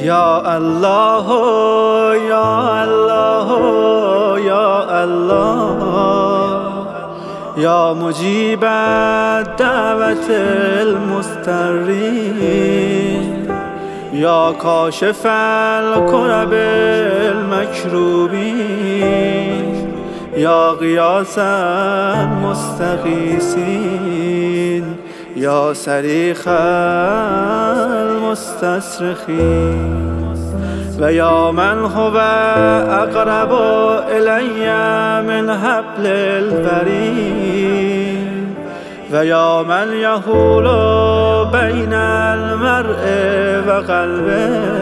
يا الله يا الله يا الله يا مجيب دعوة المضطرين يا كاشف الكرب المكروبين يا غياث المستغيثين يا صريخ المستصرخين ويا من هو أقرب إلي من حبل الوريد ويا من يحول بين المرء وقلبه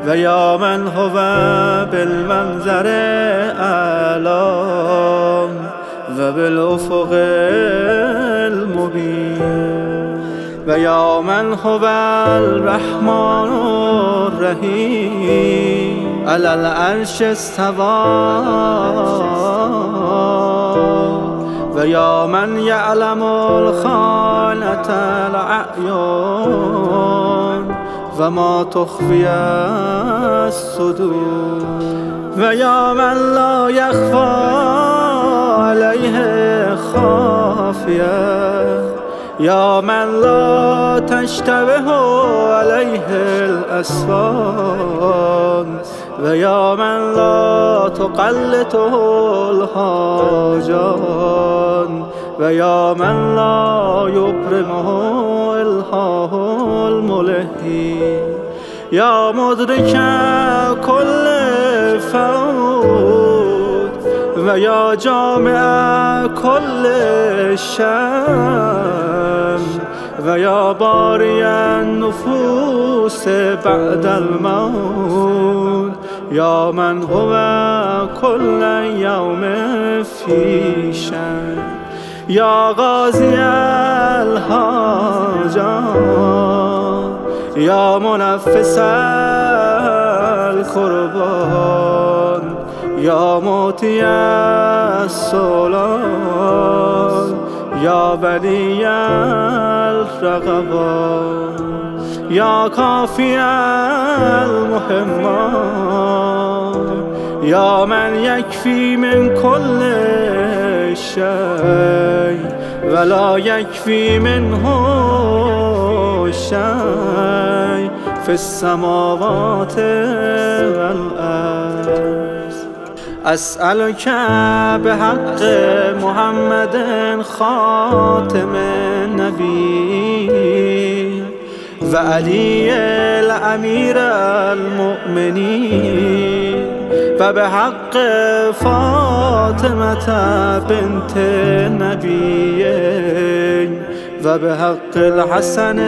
ويا من هو بالمنظر أعلم وبالأفق المبين ويا من هو الرحمن الرحيم على العرش استوى ويا من يعلم الخانة الأعين وما تخفي الصدور ويا من لا يخفى عليه خافية يا من لا تشتبه عليه الأسفار ويا من لا تقلته الحاجات ويا من لا يبرمه الحاه الملهي يا مدرك كل فوت ويا جامع كل شم ويا باري النفوس بعد الموت يا من هو كل يوم في شم يا غازي الحاجات يا منفس القربان يا موتي السولان يا بني الرغبان يا كافي المهمات يا من يكفي من كل شيء ولا يكفي منه شيء في السماوات والأرض أسألك بحق محمد خاتم النبي وعلي الأمير المؤمنين وبحق فاطمة بنت النبيين وبحق الحسن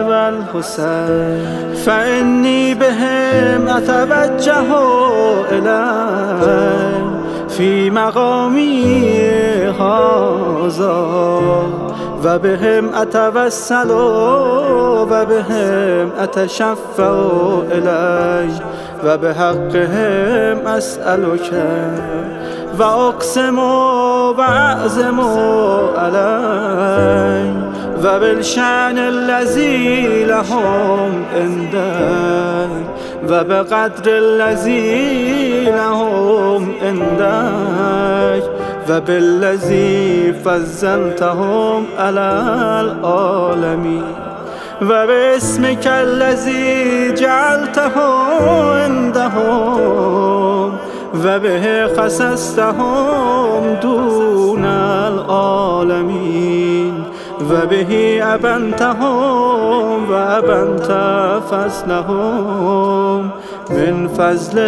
والحسين فإني بهم أتوجه إليه في مقامي هذا وبهم أتوسل وبهم أتشفع إليه وبحقهم أسألك وأقسم وأعزم علي وبالشأن الذي لهم عندك وبقدر الذي لهم عندك وبالذي فضلتهم على العالمين وباسمك الذي جعلته عندهم وبه خصصتهم دون العالمين وبه أبنتهم وأبنت فضلهم من فضل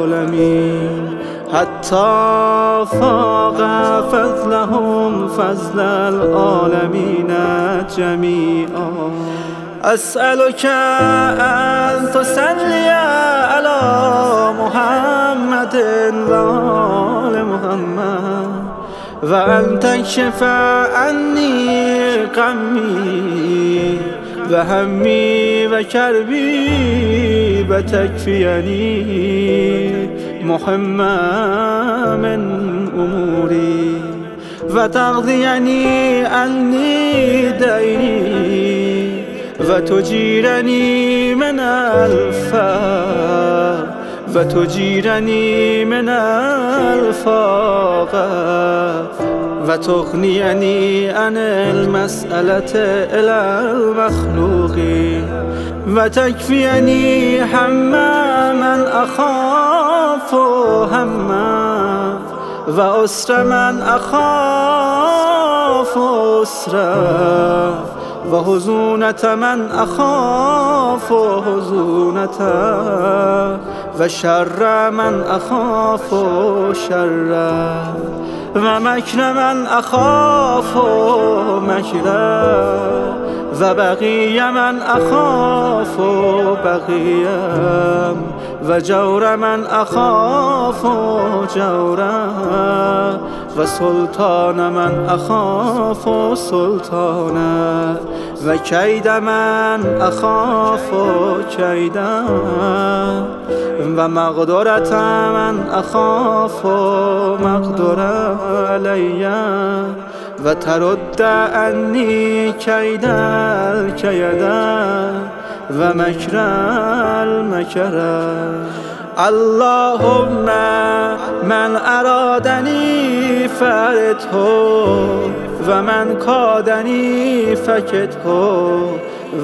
العالمين حتى فاق فضلهم فضل العالمين جميعا أسألك أن تصلي على محمد وآل محمد وأن تكشف عني غمي وهمي وكربي وتكفيني مهما من أموري وتقضيني عني ديني وتجيرني من الفقر وتجيرني من الفاقة وتغنيني عن المسألة إلى المخلوق وتكفيني هم من أخاف هما وأسر من أخاف أسرا وحزونة من أخاف حزونة وشر من أخاف شرا ومكر من أخاف مكرا وبغي من أخاف بغيا وجور من أخاف جورا وسلطان من أخاف سلطانا وكيد من أخاف كيدا ومقدرة من أخاف مقدرة علي وترد عني كيد الكيدا ومكر المكر اللهم من أرادني فارده ومن كادني فكده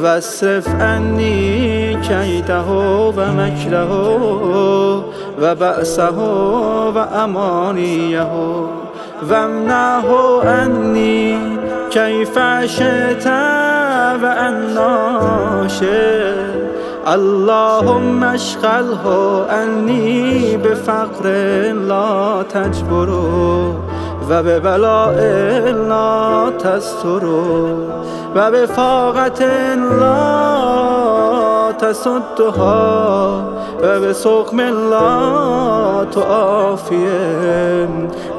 واصرف عني كيده ومكره وبأسه وأمانيه وامنعه عني كيف شئت وأنا شئت اللهم اشغله عني بفقر لا تجبره وببلاء لا تستره وبفاقة لا تسدها وبسقم لا تعافيه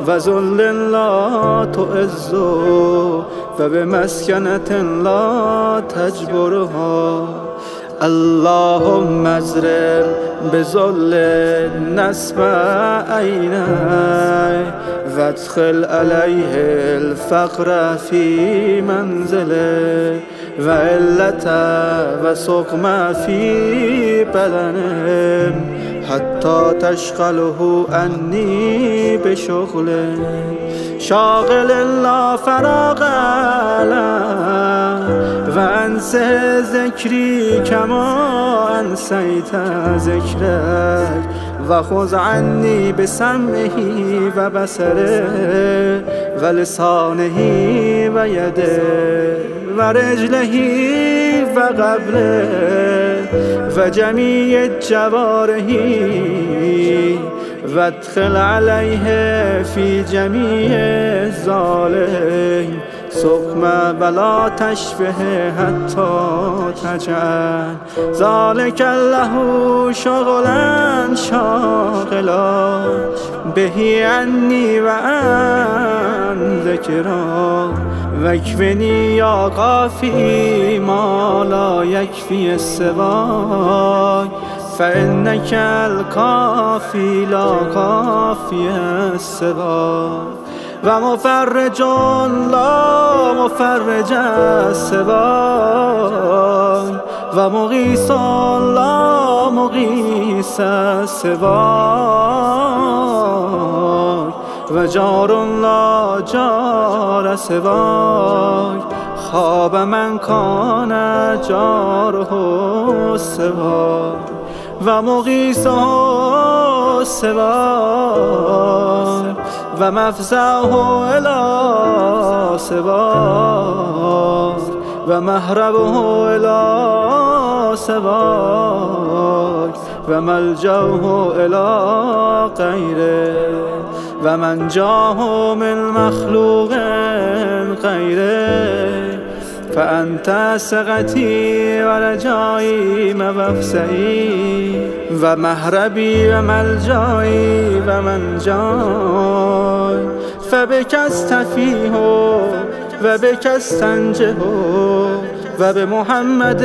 وذل لا تعزه وبمسكنة لا تجبرها اللهم ازرم بذل نسب عيني وادخل عليه الفقر في منزله وعلة وسقم في بدنه حتى تشغله عني بشغله شاغل لا فراغ له وانسه ذكري كما انسيت ذكرك وخذ عني بسمعه وبصره ولسانه ويده ورجله وقبله وجميع جواره وادخل عليه في جميع ظاله سقم ولا تشبه حتى تجعل ذلك له شغلا شاغلا به عني وعن ذكرا واكفني يا قافي ما لا يكفي السواك فإنك الكافي لا كافي السواك ومفرج لا مفرج سواك ومغيث لا مغيث سواك وجار لا جار سواك خاب من كان جاره سواك ومغيث سواك ومفزعه إلى سواك ومهربه إلى سواك وملجأه إلى غيره ومنجاه من مخلوق غيره فأنت ثقتي ورجائي ومفزعي ومهربي وملجئي ومنجاي فبك استفيه وبك استنجه وبمحمد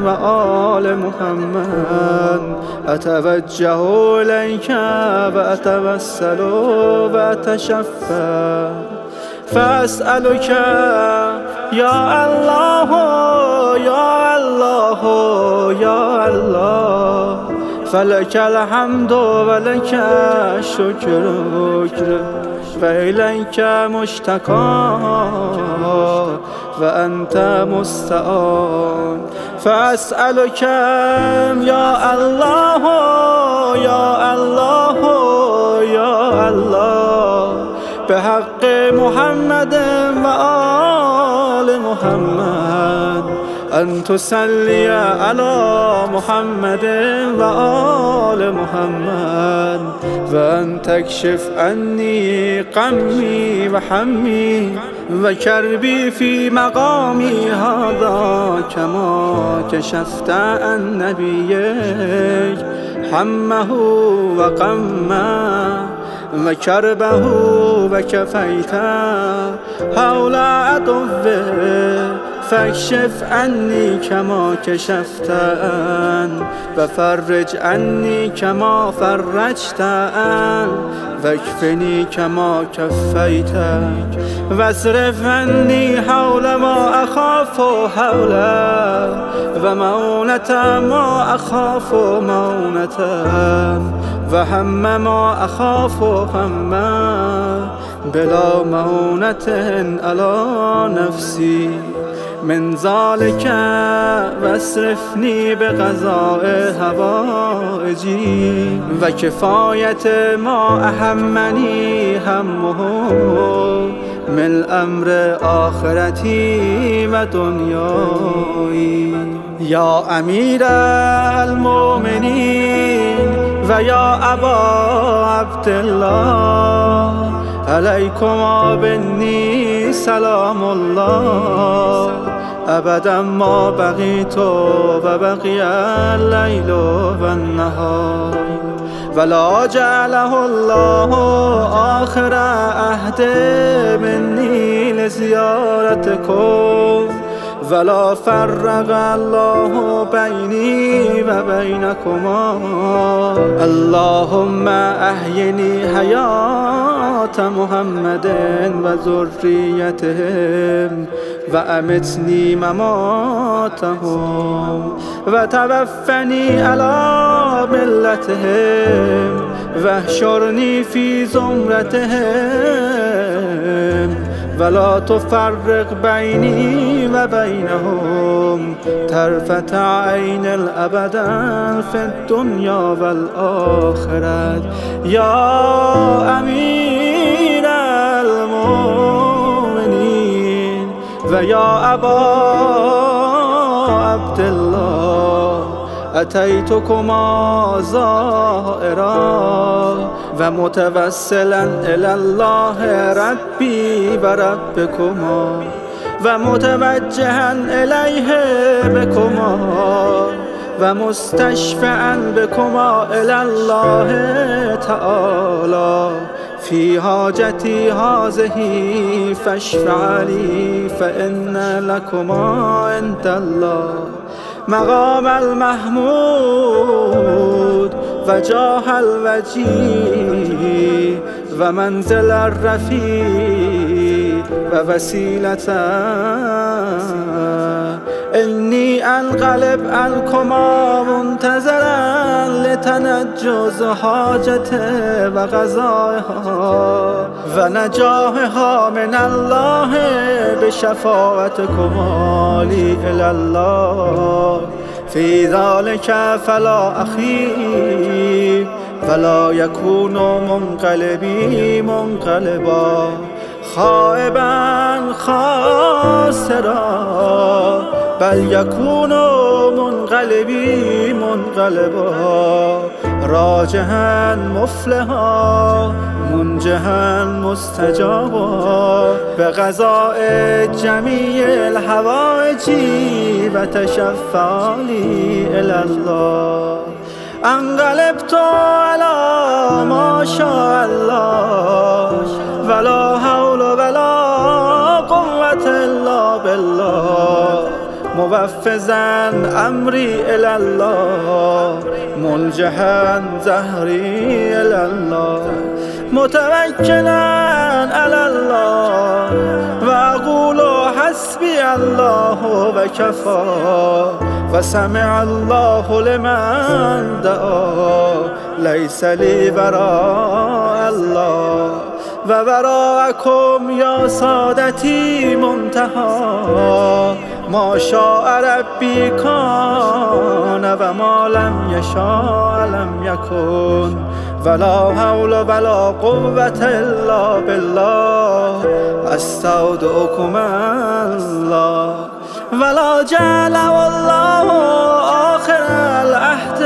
وآل محمد أتوجه إليك وأتوسل وأتشفع فأسألك يا الله يا الله فلك الحمد ولك الشكر وإليك مشتكى وأنت مستعان فأسألك يا الله يا الله يا الله بحق محمد وآل محمد أن تصلي على محمد وآل محمد وأن تكشف عني غمي وحمي وكربي في مقامي هذا كما كشفت عن نبيك حمه وغمه وكربه وكفيت حول عدوه فاكشف عني كما كشفت عنه وفرج عني كما فرجت عنه واكفني كما كفيتك واصرف عني حول ما أخاف حوله ومونة ما أخاف مونته وهم ما أخاف همه بلا مونة على نفسي من ذلك واصرفني بقضاء حوائجي وكفاية ما أهمني همه من أمر آخرتي ودنياي يا أمير المؤمنين ويا أبا عبد الله عليكم بني سلام الله أبدا ما بقيت وبقي الليل والنهار ولا جعله الله آخر عهد مني لزيارتكم ولا فرق الله بيني وبينكما اللهم أحيني حياة محمد وذريتهم وأمتني مماتهم وتوفني على ملتهم واحشرني في زمرتهم ولا تفرق بيني وبينهم طرفة عين الأبدا في الدنيا والآخرة يا أمير المؤمنين ويا أبا عبد الله أتيتكما زائرا ومتوسلا إلى الله ربي وربكما ومتوجها إليه بكما ومستشفعا بكما إلى الله تعالى في حاجتي هذه فاشفع لي فإن لكما عند الله مقام المحمود وجاه الوجيه ومنزل الرفيع ووسيلة إني أنقلب عنكما منتظرا لتنجز حاجته وقضائها ونجاحها من الله بشفاعتكما لي إلى الله في ذلك فلا أخيب ولا يكون منقلبي منقلبا خائبا خاسرا بل يكون منقلبي منقلبا راجحا مفلحا منجحا مستجابا بقضاء جميع الحوائج وتشفع لي إلى الله انقلبت على ما شاء الله ولا حول ولا قوة إلا بالله موفزا أمري إلى الله ملجحا زهري إلى الله متوكلا على الله وأقول حسبي الله وكفى وسمع الله لمن دعا ليس لي وراء الله ووراءكم يا سادتي منتهى ما شاء ربي كان وما لم يشاء لم يكن ولا حول ولا قوة إلا بالله أستودعكم الله ولا جعل والله آخر العهد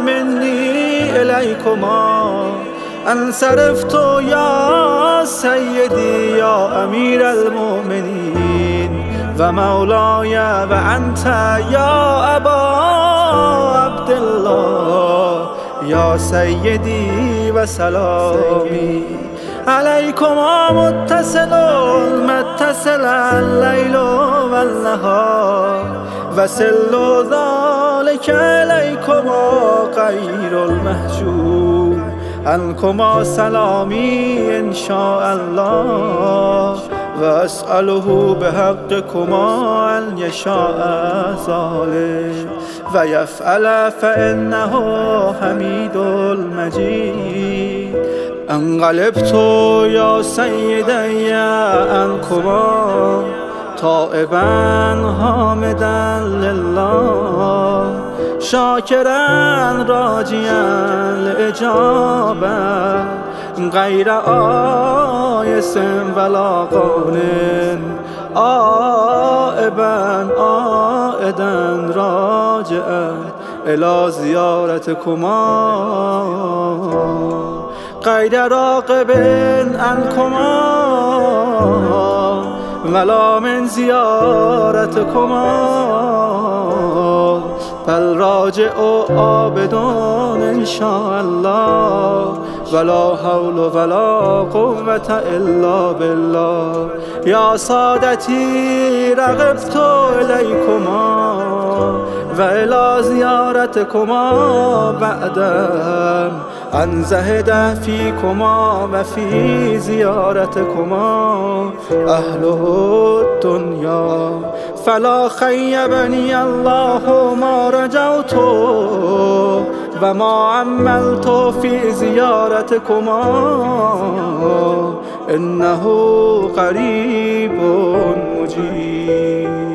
مني إليكما انصرفت يا سيدي يا أمير المؤمنين ومولاي وأنت يا أبا عبد الله يا سيدي وسلامي عليكما متصل الليل والنهار وسل ذلك إليكما غير المهجور عنكما سلامي إن شاء الله وأسأله بحقكما أن يشاء ذلك ويفعل فإنه حميد المجيد انقلبت يا سيدي عنكما تائبا حامدا لله شاكرا راجيا الإجابة غير آيس ولا قانن آئبا آئدا راجعا إلى زيارتكما غير راقب عنكما ولا من زيارتكما بل راجع عابدون إن شاء الله ولا حول ولا قوة إلا بالله يا سادتي رغبت إليكما وإلى زيارتكما بعد أن زهد فيكما وفي زيارتكما أهل الدنيا فلا خيبني الله ما رجوت وما عملت في زيارتكما إنه قريب مجيب